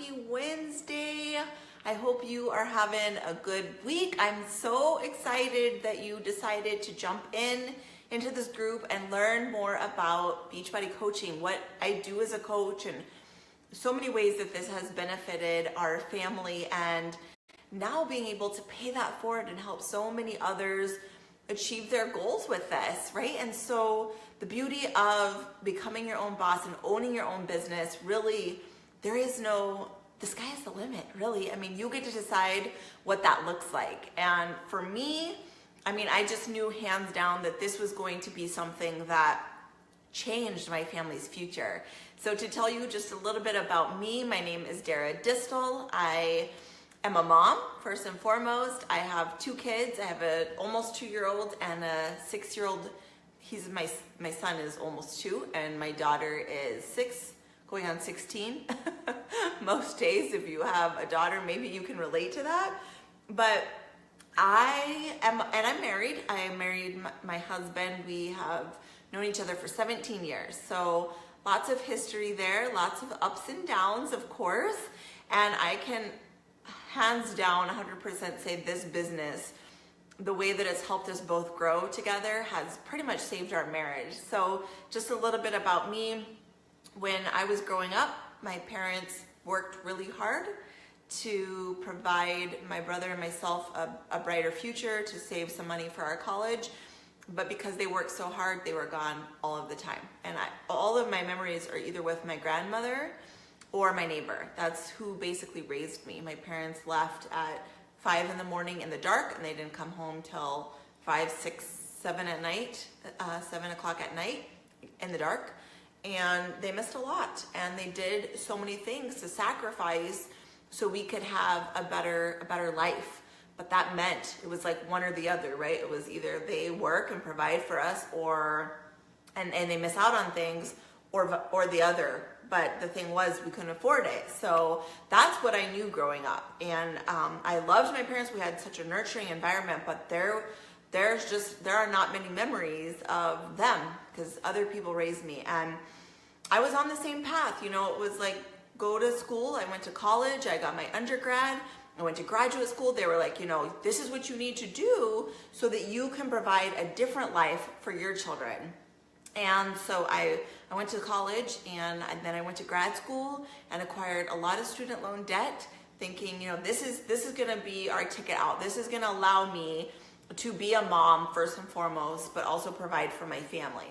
happy Wednesday. I hope you are having a good week. I'm so excited that you decided to jump into this group and learn more about Beachbody coaching, what I do as a coach, and so many ways that this has benefited our family, and now being able to pay that forward and help so many others achieve their goals with this, right? And so the beauty of becoming your own boss and owning your own business, really, the sky is the limit, really. I mean, you get to decide what that looks like. And for me, I just knew hands down that this was going to be something that changed my family's future. So to tell you just a little bit about me, my name is Dara Distel. I am a mom, first and foremost. I have 2 kids. I have an almost 2-year-old and a 6-year-old. My son is almost 2, and my daughter is 6, going on 16. Most days, if you have a daughter, maybe you can relate to that. But I'm married. I married my husband. We have known each other for 17 years. So lots of history there, lots of ups and downs, of course. And I can hands down 100% say this business, the way that it's helped us both grow together, has pretty much saved our marriage. So just a little bit about me. When I was growing up, my parents worked really hard to provide my brother and myself a brighter future, to save some money for our college. But because they worked so hard, they were gone all of the time. And all of my memories are either with my grandmother or my neighbor. That's who basically raised me. My parents left at 5 in the morning in the dark, and they didn't come home till 5, 6, 7 at night, 7 o'clock at night in the dark. And they missed a lot. And they did so many things to sacrifice so we could have a better life. But that meant it was like one or the other, right? It was either they work and provide for us, and they miss out on things, or the other. But the thing was, we couldn't afford it. So that's what I knew growing up. And I loved my parents. We had such a nurturing environment, but there are not many memories of them because other people raised me. And I was on the same path. It was like, go to school. I went to college. I got my undergrad. I went to graduate school. They were like, this is what you need to do so that you can provide a different life for your children. And so I went to college, and then I went to grad school and acquired a lot of student loan debt, thinking, this is going to be our ticket out. This is going to allow me to be a mom first and foremost, but also provide for my family.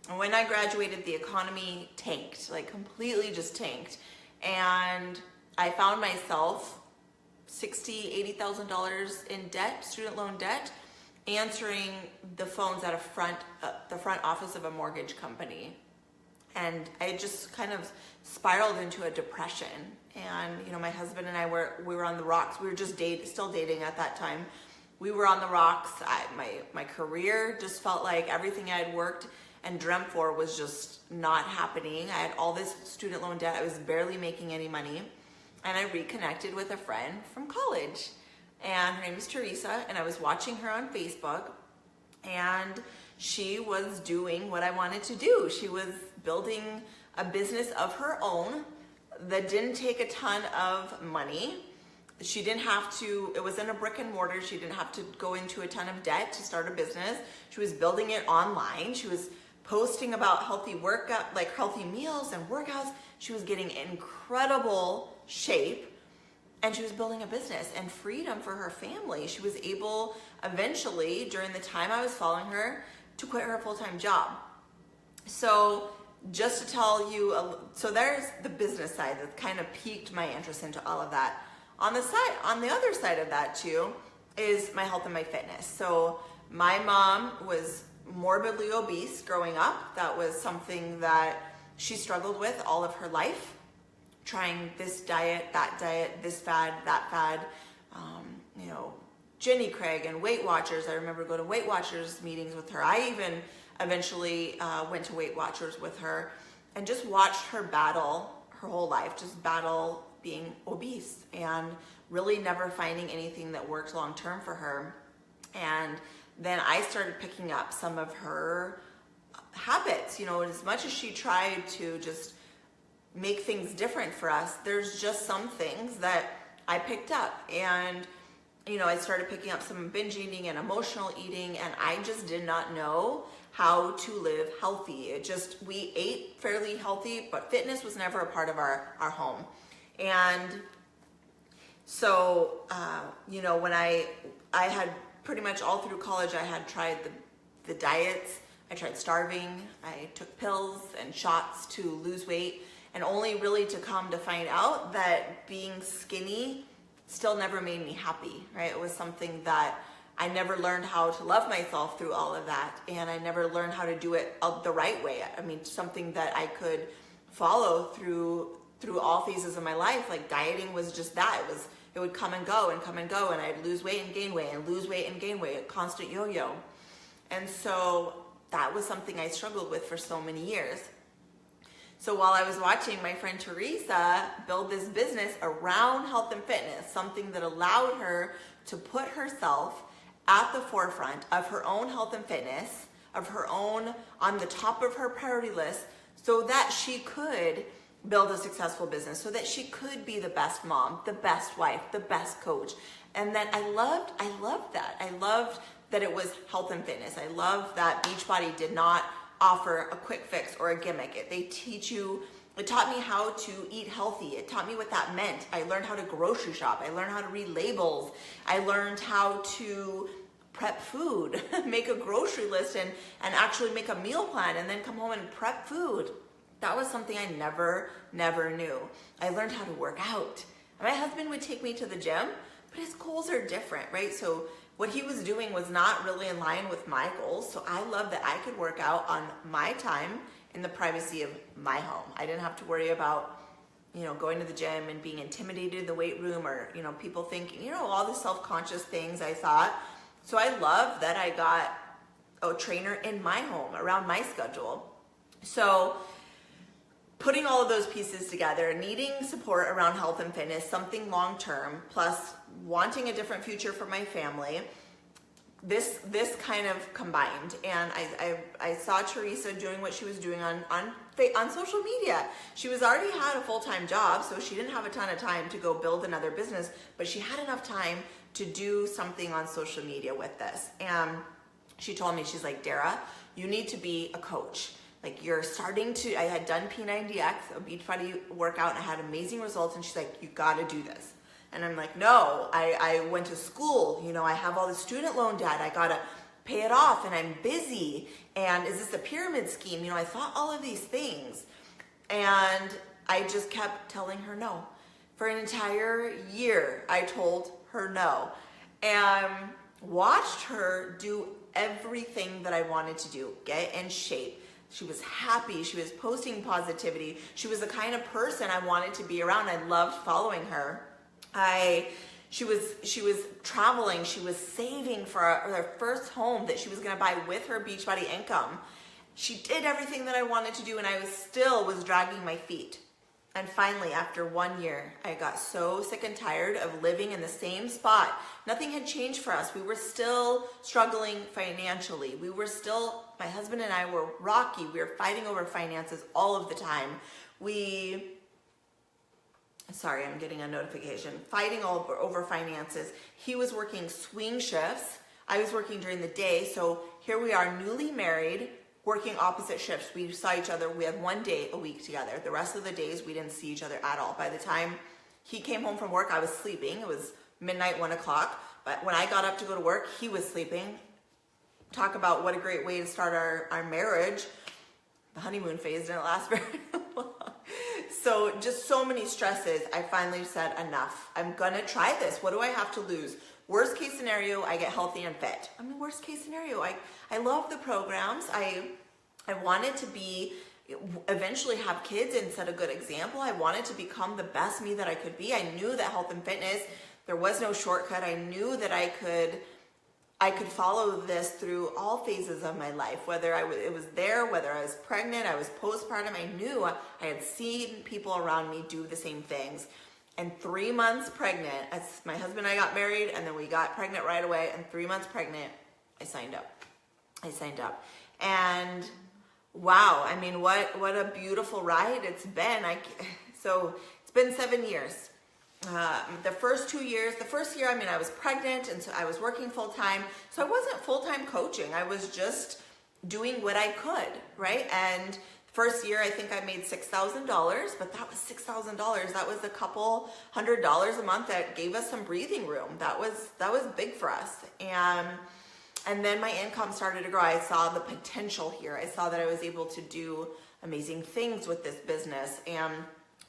And when I graduated, the economy tanked, like completely just tanked. And I found myself $60,000, $80,000 in debt, student loan debt, answering the phones at the front office of a mortgage company. And I just kind of spiraled into a depression. And, my husband and I we were on the rocks. We were just still dating at that time. We were on the rocks. My career just felt like everything I had worked and dreamt for was just not happening. I had all this student loan debt. I was barely making any money. And I reconnected with a friend from college. And her name is Teresa, and I was watching her on Facebook, and she was doing what I wanted to do. She was building a business of her own that didn't take a ton of money. She didn't have to, it was in a brick and mortar. She didn't have to go into a ton of debt to start a business. She was building it online. She was posting about healthy workout, like healthy meals and workouts. She was getting incredible shape. And she was building a business and freedom for her family. She was able, eventually, during the time I was following her, to quit her full-time job. So just to tell you, so there's the business side that kind of piqued my interest into all of that. On the other side of that too, is my health and my fitness. So my mom was morbidly obese growing up. That was something that she struggled with all of her life. Trying this diet, this fad, that fad, Jenny Craig and Weight Watchers. I remember going to Weight Watchers meetings with her. I even eventually went to Weight Watchers with her and just watched her battle her whole life, just battle being obese and really never finding anything that worked long term for her. And then I started picking up some of her habits, as much as she tried to just make things different for us. There's just some things that I picked up, and I started picking up some binge eating and emotional eating, and I just did not know how to live healthy. We ate fairly healthy, but fitness was never a part of our home. And so, when I had pretty much all through college, I had tried the diets. I tried starving. I took pills and shots to lose weight, and only really to come to find out that being skinny still never made me happy, right? It was something that I never learned how to love myself through all of that, and I never learned how to do it the right way. I mean, something that I could follow through all phases of my life. Like dieting was just that. It would come and go, and I'd lose weight and gain weight, and lose weight and gain weight, a constant yo-yo. And so that was something I struggled with for so many years. So while I was watching my friend Teresa build this business around health and fitness, something that allowed her to put herself at the forefront of her own health and fitness, of her own, on the top of her priority list, so that she could build a successful business, so that she could be the best mom, the best wife, the best coach. And then I loved that. I loved that it was health and fitness. I loved that Beachbody did not offer a quick fix or a gimmick. It taught me how to eat healthy. It taught me what that meant. I learned how to grocery shop. I learned how to read labels. I learned how to prep food, make a grocery list and actually make a meal plan, and then come home and prep food. That was something I never knew. I learned how to work out. My husband would take me to the gym, but his goals are different, right? So what he was doing was not really in line with my goals. So I love that I could work out on my time in the privacy of my home. I didn't have to worry about, going to the gym and being intimidated in the weight room, or, people thinking, all the self-conscious things I thought. So I love that I got a trainer in my home around my schedule. So putting all of those pieces together, needing support around health and fitness, something long-term, plus wanting a different future for my family, this kind of combined. And I saw Teresa doing what she was doing on social media. She was already had a full-time job, so she didn't have a ton of time to go build another business, but she had enough time to do something on social media with this. And she told me, she's like, Dara, you need to be a coach. Like, I had done P90X, a Beachbody workout, and I had amazing results. And she's like, you got to do this. And I'm like, no, I went to school. I have all the student loan debt. I got to pay it off, and I'm busy. And is this a pyramid scheme? I thought all of these things. And I just kept telling her no. For an entire year, I told her no. And watched her do everything that I wanted to do, get in shape. She was happy. She was posting positivity. She was the kind of person I wanted to be around. I loved following her. She was traveling. She was saving for her first home that she was going to buy with her Beachbody income. She did everything that I wanted to do, and I was dragging my feet. And finally, after 1 year, I got so sick and tired of living in the same spot. Nothing had changed for us. We were still struggling financially. My husband and I were rocky. We were fighting over finances all of the time. Sorry, I'm getting a notification. Fighting over finances. He was working swing shifts. I was working during the day. So here we are, newly married, working opposite shifts. We saw each other. We had 1 day a week together. The rest of the days, we didn't see each other at all. By the time he came home from work, I was sleeping. It was midnight, 1 o'clock. But when I got up to go to work, he was sleeping. Talk about what a great way to start our marriage. The honeymoon phase didn't last very long. So just so many stresses. I finally said, enough. I'm going to try this. What do I have to lose? Worst case scenario, I get healthy and fit. I mean, worst case scenario, I love the programs. I wanted to eventually have kids and set a good example. I wanted to become the best me that I could be. I knew that health and fitness, there was no shortcut. I knew that I could follow this through all phases of my life, whether it was there, whether I was pregnant, I was postpartum. I knew I had seen people around me do the same things. And 3 months pregnant, as my husband and I got married, and then we got pregnant right away, and 3 months pregnant, I signed up. And wow, I mean, what a beautiful ride it's been. So it's been 7 years. The first 2 years, the first year, I mean, I was pregnant, and so I was working full time. So I wasn't full-time coaching. I was just doing what I could, right? And first year, I think I made $6,000, but that was $6,000. That was a couple $100 a month that gave us some breathing room. That was big for us. And then my income started to grow. I saw the potential here. I saw that I was able to do amazing things with this business. And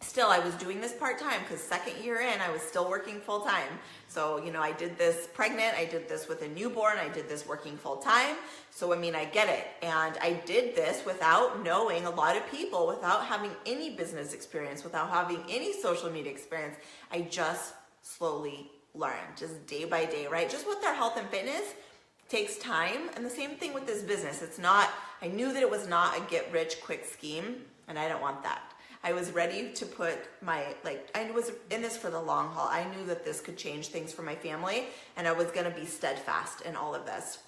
still, I was doing this part-time because second year in, I was still working full-time. So, I did this pregnant, I did this with a newborn, I did this working full-time. So, I mean, I get it. And I did this without knowing a lot of people, without having any business experience, without having any social media experience. I just slowly learned, just day by day, right? Just with our health and fitness, takes time. And the same thing with this business. I knew that it was not a get-rich-quick scheme, and I don't want that. I was ready to put I was in this for the long haul. I knew that this could change things for my family, and I was going to be steadfast in all of this.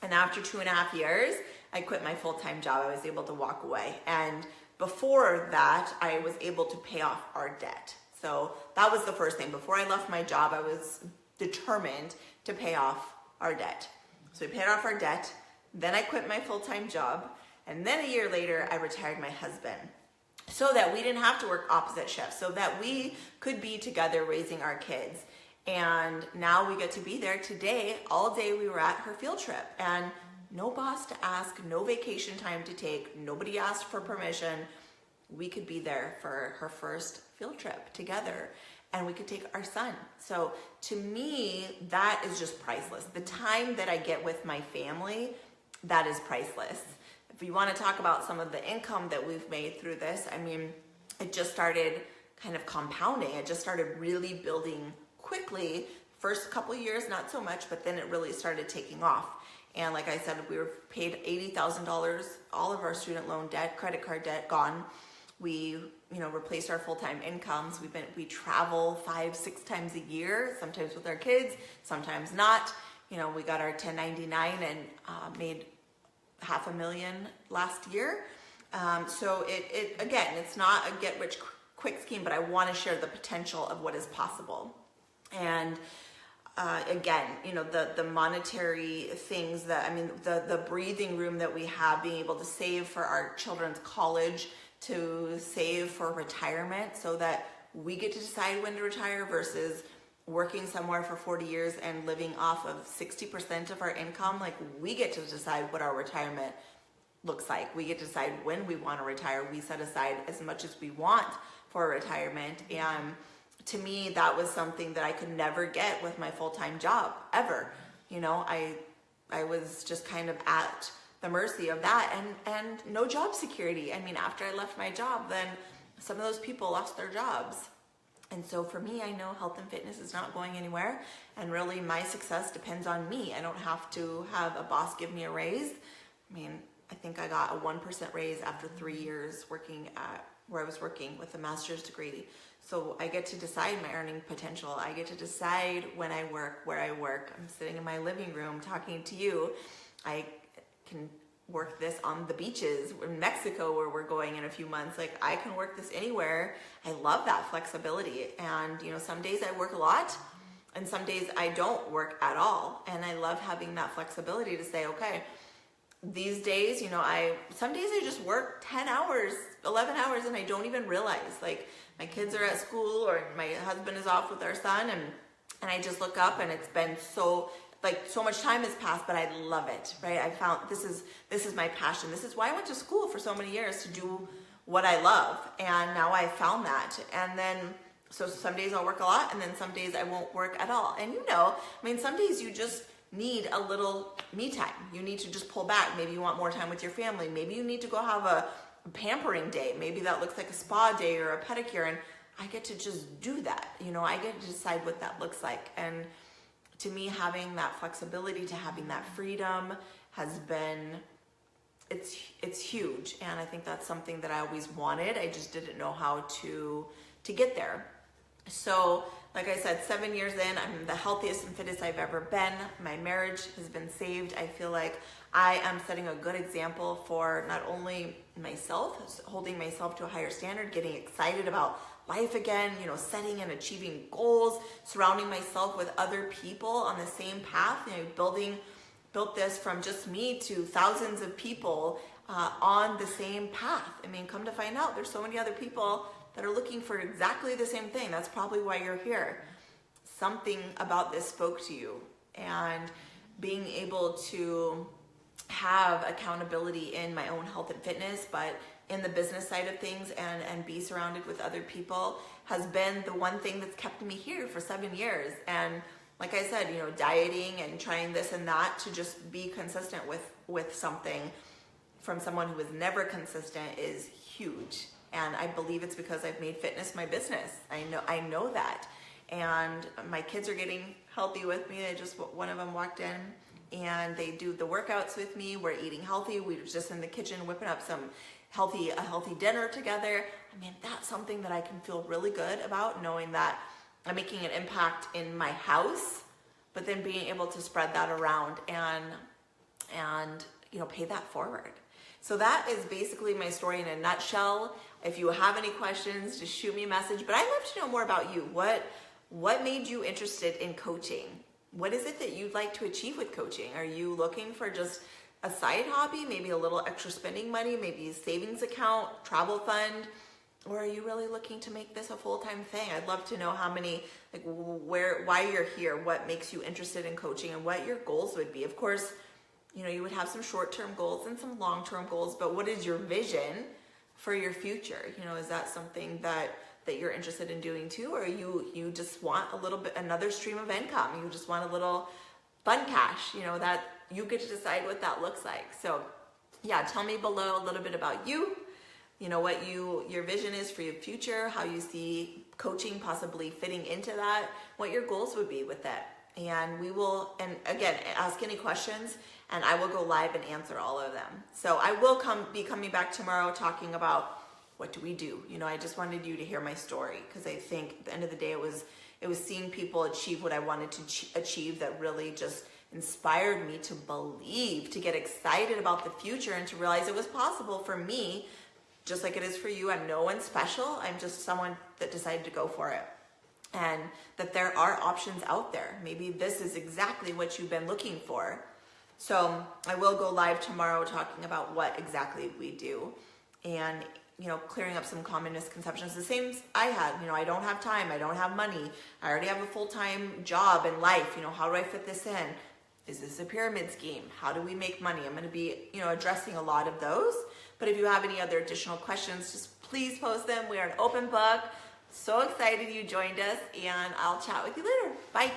And after 2.5 years, I quit my full-time job. I was able to walk away. And before that, I was able to pay off our debt. So that was the first thing. Before I left my job, I was determined to pay off our debt. So we paid off our debt. Then I quit my full-time job. And then a year later, I retired my husband, so that we didn't have to work opposite shifts, so that we could be together raising our kids. And now we get to be there today. All day we were at her field trip, and no boss to ask, no vacation time to take, nobody asked for permission. We could be there for her first field trip together, and we could take our son. So to me, that is just priceless. The time that I get with my family, that is priceless. If you want to talk about some of the income that we've made through this, I mean, it just started kind of compounding. It just started really building quickly. First couple of years, not so much, but then it really started taking off. And like I said, we were paid $80,000, all of our student loan debt, credit card debt gone. We, replaced our full-time incomes. We travel 5-6 times a year, sometimes with our kids, sometimes not. We got our 1099 and made $500,000 last year. So it again, it's not a get-rich-quick scheme, but I want to share the potential of what is possible. And again, the monetary things the breathing room that we have, being able to save for our children's college, to save for retirement, so that we get to decide when to retire versus working somewhere for 40 years and living off of 60% of our income. Like, we get to decide what our retirement looks like. We get to decide when we want to retire. We set aside as much as we want for retirement. And to me, that was something that I could never get with my full-time job, ever. I was just kind of at the mercy of that, and no job security. I mean, after I left my job, then some of those people lost their jobs. And so for me, I know health and fitness is not going anywhere, and really my success depends on me. I don't have to have a boss give me a raise. I mean, I think I got a 1% raise after 3 years working at where I was working with a master's degree. So I get to decide my earning potential. I get to decide when I work, where I work. I'm sitting in my living room talking to you. I can work this on the beaches in Mexico, where we're going in a few months. Like, I can work this anywhere. I love that flexibility. And some days I work a lot, and some days I don't work at all. And I love having that flexibility to say, okay, these days, some days I just work 10 hours, 11 hours, and I don't even realize. Like, my kids are at school, or my husband is off with our son, and I just look up, and it's been so much time has passed, but I love it, right? I found this is my passion. This is why I went to school for so many years, to do what I love. And now I found that. And then, so some days I'll work a lot, and then some days I won't work at all. And some days you just need a little me time. You need to just pull back. Maybe you want more time with your family. Maybe you need to go have a pampering day. Maybe that looks like a spa day or a pedicure, and I get to just do that. I get to decide what that looks like. And to me, having that flexibility, to having that freedom has been, it's huge. And I think that's something that I always wanted. I just didn't know how to get there. So like I said, 7 years in, I'm the healthiest and fittest I've ever been. My marriage has been saved. I feel like I am setting a good example for not only myself, holding myself to a higher standard, getting excited about life again, you know, setting and achieving goals, surrounding myself with other people on the same path, you know, built this from just me to thousands of people on the same path. I mean, come to find out, there's so many other people that are looking for exactly the same thing. That's probably why you're here. Something about this spoke to you, and being able to have accountability in my own health and fitness, but in the business side of things, and be surrounded with other people has been the one thing that's kept me here for 7 years. And like I said, you know, dieting and trying this and that to just be consistent with something from someone who was never consistent is huge. And I believe it's because I've made fitness my business. I know that. And my kids are getting healthy with me. One of them walked in and they do the workouts with me. We're eating healthy. We were just in the kitchen whipping up a healthy dinner together. I mean, that's something that I can feel really good about, knowing that I'm making an impact in my house, but then being able to spread that around and you know, pay that forward. So that is basically my story in a nutshell. If you have any questions, just shoot me a message. But I'd love to know more about you. What made you interested in coaching? What is it that you'd like to achieve with coaching? Are you looking for just a side hobby, maybe a little extra spending money, maybe a savings account, travel fund? Or are you really looking to make this a full-time thing? I'd love to know how many, like why you're here, what makes you interested in coaching, and what your goals would be. Of course, you know, you would have some short-term goals and some long-term goals, but what is your vision for your future? You know, is that something that you're interested in doing too? Or you just want a little bit, another stream of income? You just want a little fun cash, you know, that you get to decide what that looks like. So yeah, tell me below a little bit about you know, what your vision is for your future, how you see coaching possibly fitting into that, what your goals would be with that. And we will, and again, ask any questions and I will go live and answer all of them. So I will be coming back tomorrow talking about what do we do. You know, I just wanted you to hear my story, because I think at the end of the day, it was seeing people achieve what I wanted to achieve that really just inspired me to believe, to get excited about the future, and to realize it was possible for me, just like it is for you. I'm no one special. I'm just someone that decided to go for it. And that there are options out there. Maybe this is exactly what you've been looking for. So I will go live tomorrow talking about what exactly we do, and, you know, clearing up some common misconceptions. The same I had, you know, I don't have time, I don't have money, I already have a full-time job and life, you know, how do I fit this in? Is this a pyramid scheme? How do we make money? I'm going to be, you know, addressing a lot of those. But if you have any other additional questions, just please post them. We are an open book. So excited you joined us, and I'll chat with you later. Bye.